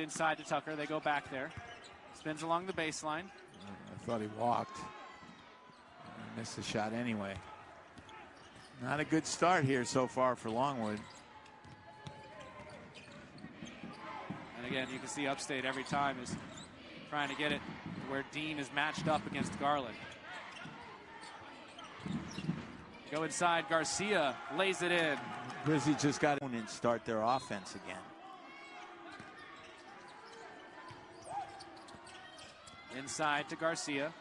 inside to Tucker. They go back there. Spins along the baseline. I thought he walked. Missed the shot anyway. Not a good start here so far for Longwood. And again, you can see Upstate every time is trying to get it where Dean is matched up against Garland. Go inside, Garcia lays it in. Grizzlies just got to start their offense again. Inside to Garcia.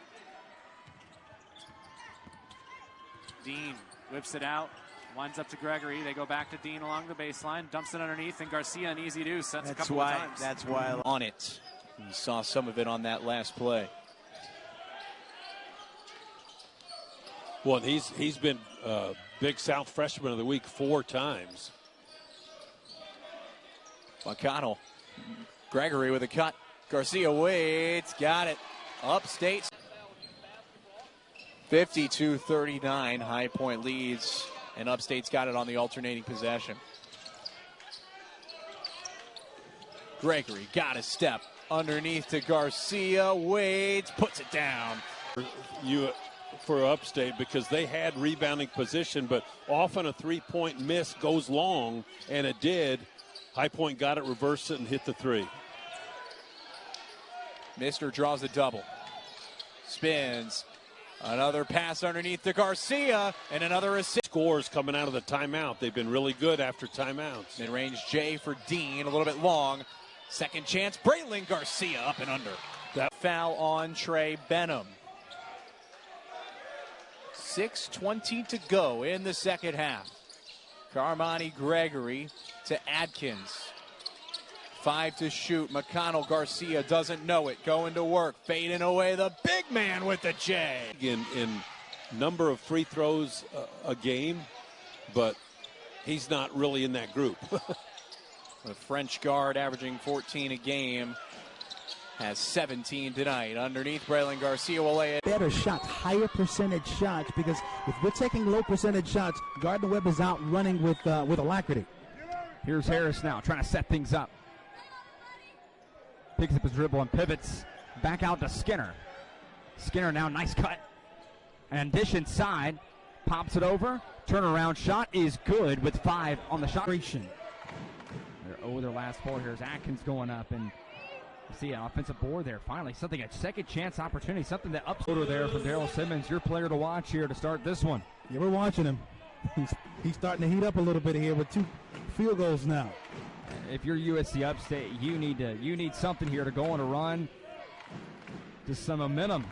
Dean whips it out, winds up to Gregory. They go back to Dean along the baseline, dumps it underneath, and Garcia an easy deuce. That's a couple of times. That's why on it. You saw some of it on that last play. Well, he's been Big South Freshman of the Week 4 times. McConnell. Gregory with a cut. Garcia waits. Got it. Upstate. 52-39. High Point leads. And Upstate's got it on the alternating possession. Gregory got a step. Underneath to Garcia. Waits. Puts it down. For Upstate, because they had rebounding position, but often a three-point miss goes long, and it did. High Point got it, reversed it, and hit the three. Mister draws a double. Spins. Another pass underneath to Garcia, and another assist. Scores coming out of the timeout. They've been really good after timeouts. Mid-range J for Dean, a little bit long. Second chance, Breylin. Garcia up and under. That foul on Trey Benham. 6:20 to go in the second half. Carmani Gregory to Adkins. 5 to shoot. McConnell. Garcia doesn't know it. Going to work. Fading away the big man with the J. In number of free throws a game, but he's not really in that group. The French guard averaging 14 a game. Has 17 tonight. Underneath, Breylin. Garcia will lay it. Better shots, higher percentage shots, because if we're taking low percentage shots, Gardner-Webb is out running with alacrity. Here's Harris now trying to set things up. Picks up his dribble and pivots back out to Skinner. Skinner now, nice cut. And dish inside, pops it over. Turnaround shot is good with 5 on the shot. They're over their last 4. Here's Atkins going up, and see an offensive board there. Finally, something, a second chance opportunity, something that uploader there for Daryl Simmons. Your player to watch here to start this one. Yeah, we're watching him. He's starting to heat up a little bit here with 2 field goals now. If you're USC Upstate, you need something here to go on a run. Just some momentum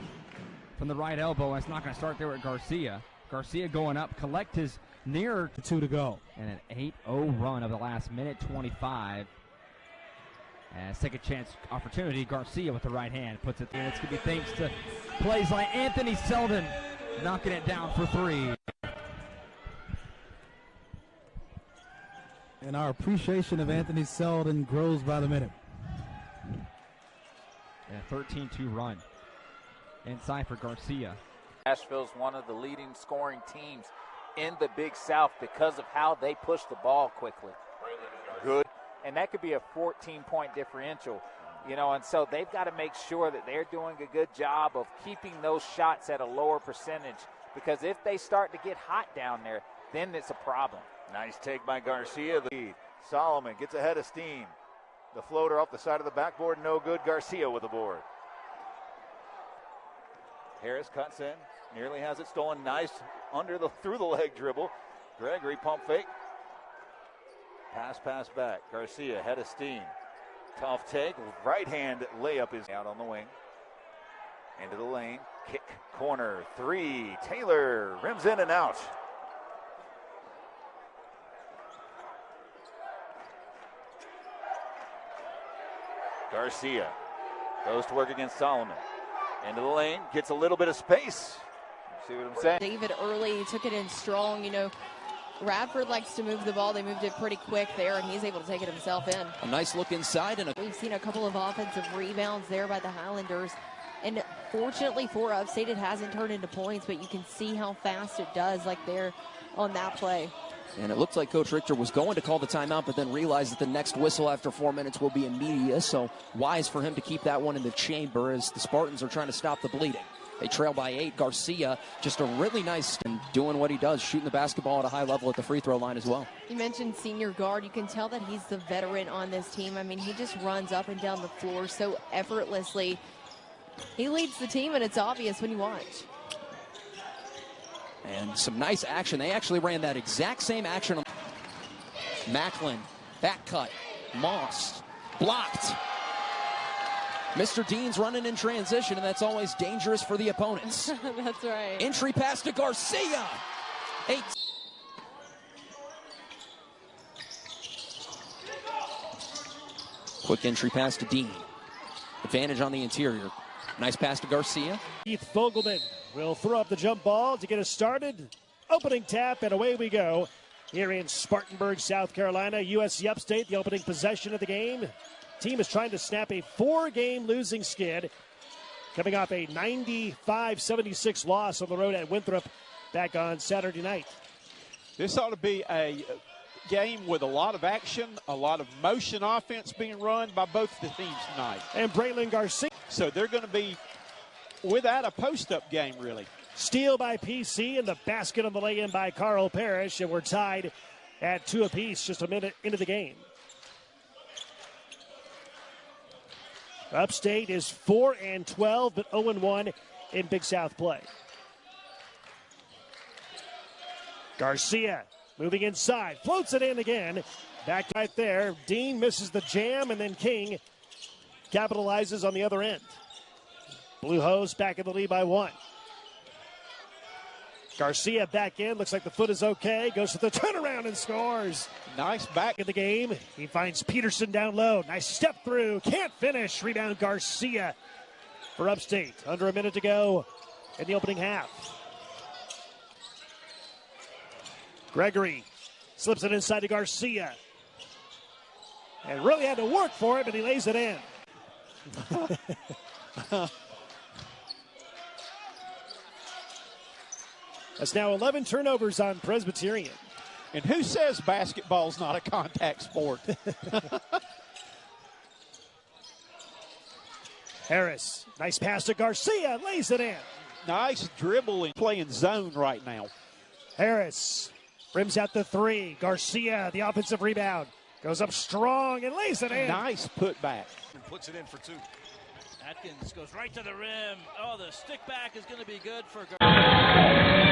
from the right elbow. It's not going to start there with Garcia. Garcia going up, collect his near 2 to go. And an 8-0 run of the last minute 25. And second chance opportunity, Garcia with the right hand puts it there. It's going to be thanks to plays like Anthony Selden knocking it down for 3. And our appreciation of Anthony Selden grows by the minute. And a 13-2 run inside for Garcia. Nashville's one of the leading scoring teams in the Big South because of how they push the ball quickly. Good. And that could be a 14-point differential, and so they've got to make sure that they're doing a good job of keeping those shots at a lower percentage, because if they start to get hot down there, then it's a problem. Nice take by Garcia. The lead. Solomon gets ahead of steam. The floater off the side of the backboard, no good. Garcia with the board. Harris cuts in, nearly has it stolen. Nice through the leg dribble. Gregory pump fake. Pass back. Garcia, head of steam. Tough take. Right hand layup is out on the wing. Into the lane. Kick. Corner. 3. Taylor rims in and out. Garcia goes to work against Solomon. Into the lane. Gets a little bit of space. See what I'm saying? David early took it in strong, Radford likes to move the ball. They moved it pretty quick there, and he's able to take it himself in. A nice look inside. We've seen a couple of offensive rebounds there by the Highlanders. And fortunately for Upstate, it hasn't turned into points, but you can see how fast it does, like there on that play. And it looked like Coach Richter was going to call the timeout, but then realized that the next whistle after 4 minutes will be in media. So wise for him to keep that one in the chamber as the Spartans are trying to stop the bleeding. They trail by 8. Garcia, just a really nice and doing what he does, shooting the basketball at a high level at the free throw line as well. You mentioned senior guard. You can tell that he's the veteran on this team. I mean, he just runs up and down the floor so effortlessly. He leads the team, and it's obvious when you watch. And some nice action. They actually ran that exact same action. Macklin, back cut, Moss, blocked. Mr. Dean's running in transition, and that's always dangerous for the opponents. That's right. Entry pass to Garcia. 8. Quick entry pass to Dean. Advantage on the interior. Nice pass to Garcia. Keith Fogelman will throw up the jump ball to get us started. Opening tap, and away we go. Here in Spartanburg, South Carolina, USC Upstate, the opening possession of the game. Team is trying to snap a 4-game losing skid, coming off a 95-76 loss on the road at Winthrop back on Saturday night. This ought to be a game with a lot of action, a lot of motion offense being run by both the teams tonight. And Breylin Garcia. So they're going to be without a post-up game, really. Steal by PC and the basket on the lay-in by Carl Parrish, and we're tied at 2 apiece just a minute into the game. Upstate is 4-12, but 0-1 in Big South play. Garcia moving inside, floats it in again. Back right there. Dean misses the jam, and then King capitalizes on the other end. Blue Hose back in the lead by 1. Garcia back in. Looks like the foot is okay. Goes to the turnaround and scores. Nice back in the game. He finds Peterson down low. Nice step through. Can't finish. Rebound Garcia for Upstate. Under a minute to go in the opening half. Gregory slips it inside to Garcia. And really had to work for it, but he lays it in. That's now 11 turnovers on Presbyterian. And who says basketball's not a contact sport? Harris, nice pass to Garcia, lays it in. Nice dribbling, playing zone right now. Harris rims out the 3. Garcia, the offensive rebound, goes up strong and lays it in. Nice putback. And puts it in for 2. Atkins goes right to the rim. Oh, the stick back is going to be good for Garcia.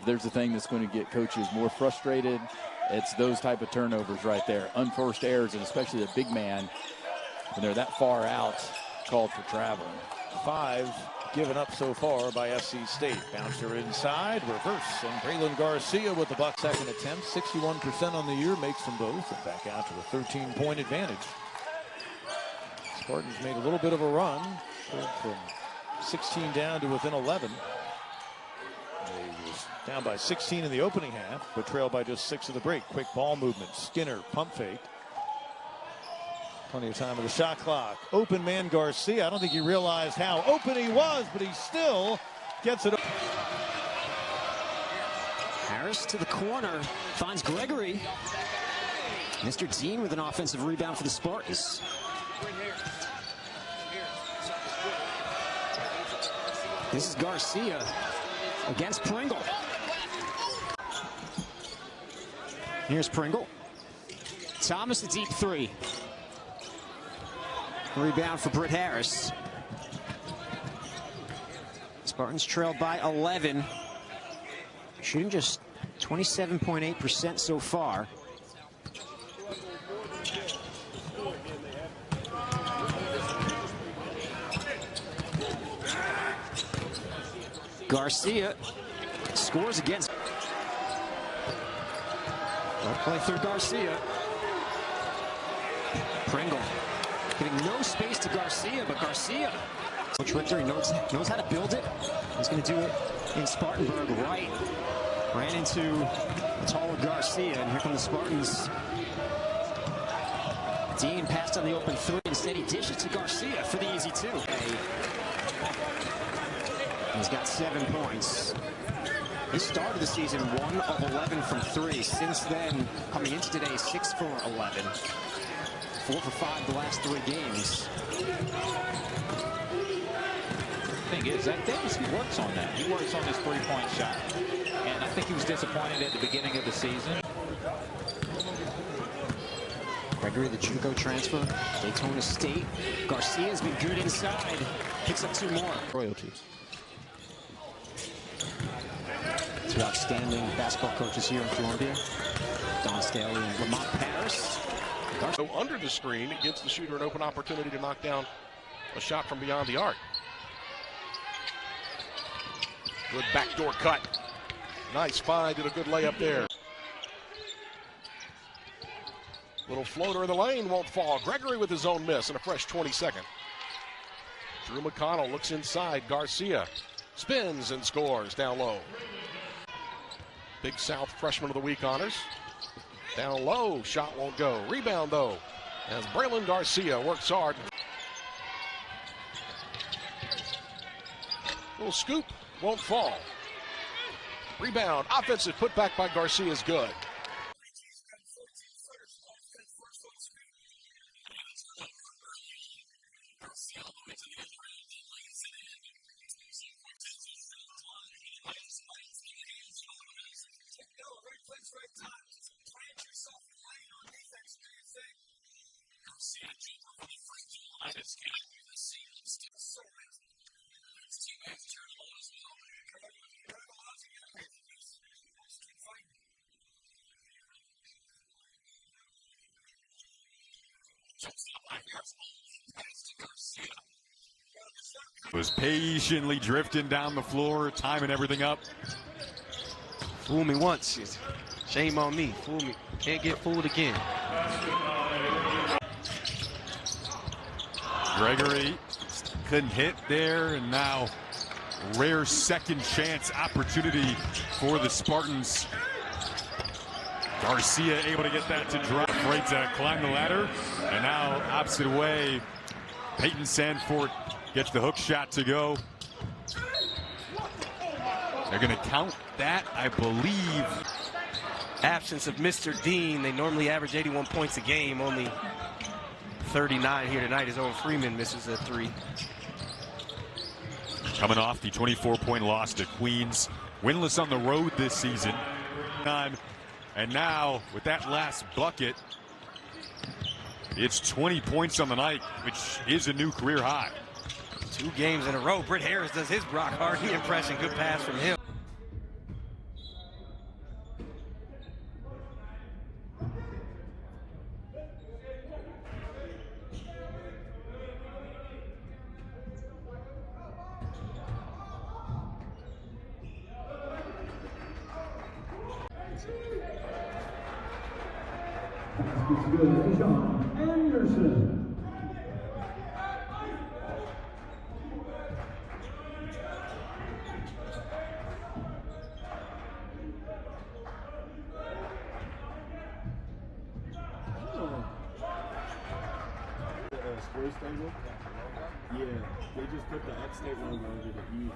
There's a thing that's going to get coaches more frustrated. It's those type of turnovers right there. Unforced errors, and especially the big man, when they're that far out, called for traveling. 5 given up so far by FC State. Bouncer inside, reverse, and Breylin Garcia with the Bucks' second attempt. 61% on the year, makes them both, and back out to a 13-point advantage. Spartans made a little bit of a run, from 16 down to within 11. They Down by 16 in the opening half, but trailed by just 6 at the break. Quick ball movement. Skinner pump fake. Plenty of time on the shot clock. Open man Garcia. I don't think he realized how open he was, but he still gets it. Harris to the corner, finds Gregory. Mr. Dean with an offensive rebound for the Spartans. This is Garcia against Pringle. Here's Pringle. Thomas, a deep three. Rebound for Britt Harris. Spartans trailed by 11. Shooting just 27.8% so far. Garcia scores against. Play through Garcia. Pringle giving no space to Garcia, but Garcia. Coach Richter, he knows how to build it. He's going to do it in Spartanburg right. Ran into the taller Garcia, and here come the Spartans. Dean passed on the open three. Instead, he dishes to Garcia for the easy two. He's got 7 points. He started the season 1 of 11 from 3. Since then, coming into today, 6 for 11. 4 for 5 the last 3 games. The thing is, Zach Davis, he works on that. He works on his three-point shot. And I think he was disappointed at the beginning of the season. Gregory, the JUCO transfer, Daytona State. Garcia's been good inside. Picks up 2 more. Royalty. 2 outstanding basketball coaches here in Columbia. Don Staley and Lamont Paris. So under the screen, it gives the shooter an open opportunity to knock down a shot from beyond the arc. Good backdoor cut. Nice find, did a good layup there. Little floater in the lane, won't fall. Gregory with his own miss and a fresh 22nd. Drew McConnell looks inside. Garcia spins and scores down low. Big South Freshman of the Week honors. Down low, shot won't go. Rebound though, as Breylin Garcia works hard. Little scoop, won't fall. Rebound, offensive putback by Garcia is good. Was patiently drifting down the floor, timing everything up. Fool me once, shame on me. Fool me, can't get fooled again. Gregory couldn't hit there, and now rare second chance opportunity for the Spartans. Garcia able to get that to drop, right to climb the ladder, and now opposite way, Peyton Sanford gets the hook shot to go. They're going to count that, I believe. Absence of Mr. Dean, they normally average 81 points a game, only 39 here tonight. His own Freeman misses a 3. Coming off the 24-point loss to Queens, winless on the road this season. And now with that last bucket, it's 20 points on the night, which is a new career high. 2 games in a row. Britt Harris does his Brock Hardy impression. Good pass from him. Anderson. sports table? Yeah, they just put the Upstate logo over the E.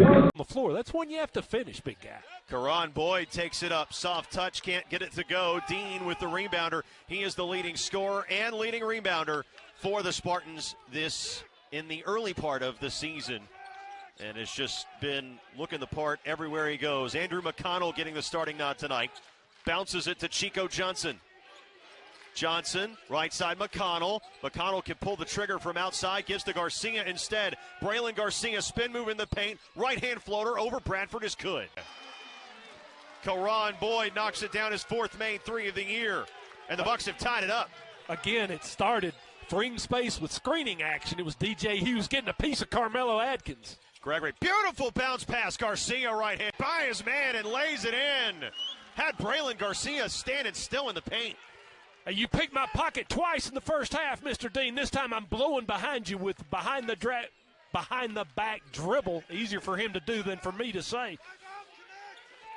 On the floor, that's when you have to finish, big guy. Karan Boyd takes it up. Soft touch, can't get it to go. Dean with the rebounder. He is the leading scorer and leading rebounder for the Spartans this in the early part of the season. And has just been looking the part everywhere he goes. Andrew McConnell getting the starting nod tonight. Bounces it to Chico Johnson. Johnson, right side McConnell. McConnell can pull the trigger from outside, gives to Garcia instead. Breylin Garcia, spin move in the paint. Right-hand floater over Bradford is good. Karan Boyd knocks it down, his fourth main three of the year. And the Bucks have tied it up. Again, it started freeing space with screening action. It was DJ Hughes getting a piece of Carmelo Adkins. Gregory, beautiful bounce pass. Garcia right hand by his man and lays it in. Had Breylin Garcia standing still in the paint. Hey, you picked my pocket twice in the first half, Mr. Dean. This time I'm blowing behind you with behind the back dribble. Easier for him to do than for me to say.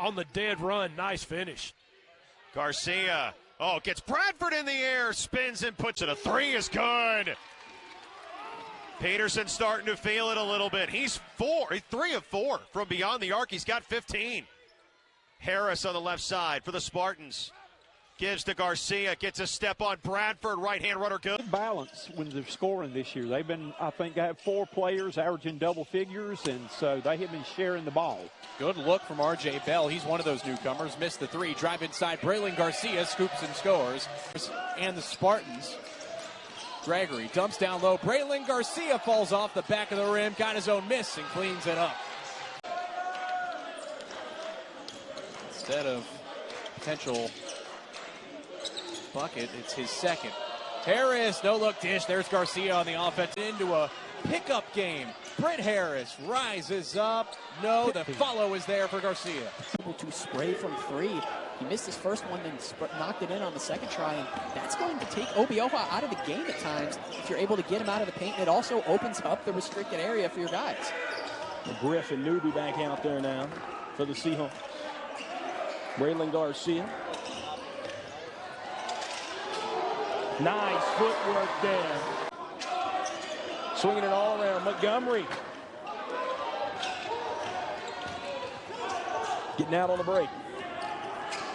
On the dead run, nice finish. Garcia, gets Bradford in the air, spins and puts it. A three is good. Peterson starting to feel it a little bit. He's 3 of 4 from beyond the arc. He's got 15. Harris on the left side for the Spartans. Gives to Garcia, gets a step on Bradford, right-hand runner good. Balance when they're scoring this year. They've been, I think, have 4 players averaging double figures, and so they have been sharing the ball. Good look from R.J. Bell. He's one of those newcomers. Missed the three. Drive inside. Breylin Garcia scoops and scores. And the Spartans. Gregory dumps down low. Breylin Garcia falls off the back of the rim. Got his own miss and cleans it up. Instead of potential bucket, it's his second. Harris, no look dish. There's Garcia on the offense into a pickup game. Britt Harris rises up. No, the follow is there for Garcia. Able to spray from 3. He missed his first one, then knocked it in on the second try, and that's going to take Obioha out of the game at times if you're able to get him out of the paint. And it also opens up the restricted area for your guys. Griffin Newby back out there now for the Seahawks. Breylin Garcia. Nice footwork there. Swinging it all around. Montgomery. Getting out on the break.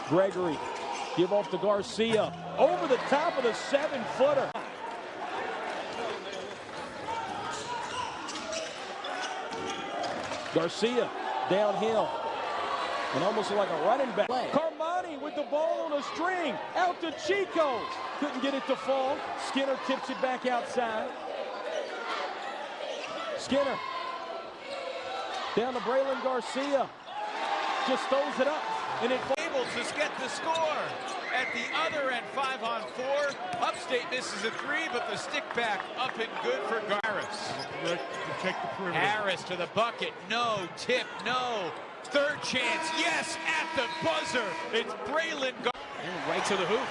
Gregory. Give off to Garcia. Over the top of the 7-footer. Garcia downhill. And almost like a running back. Carmani with the ball on a string. Out to Chico. Couldn't get it to fall. Skinner tips it back outside. Skinner. Down to Breylin Garcia. Just throws it up. And it able to get the score. At the other end, 5 on 4. Upstate misses a 3, but the stick back up and good for Harris. Protect the perimeter. Harris to the bucket. No. Tip. No. Third chance. Yes, at the buzzer. It's Breylin. Right to the hoop.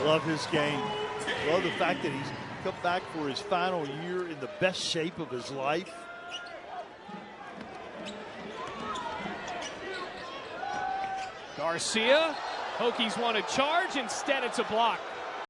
Love his game. Love the fact that he's come back for his final year in the best shape of his life. Garcia, Hokies want to charge, instead it's a block.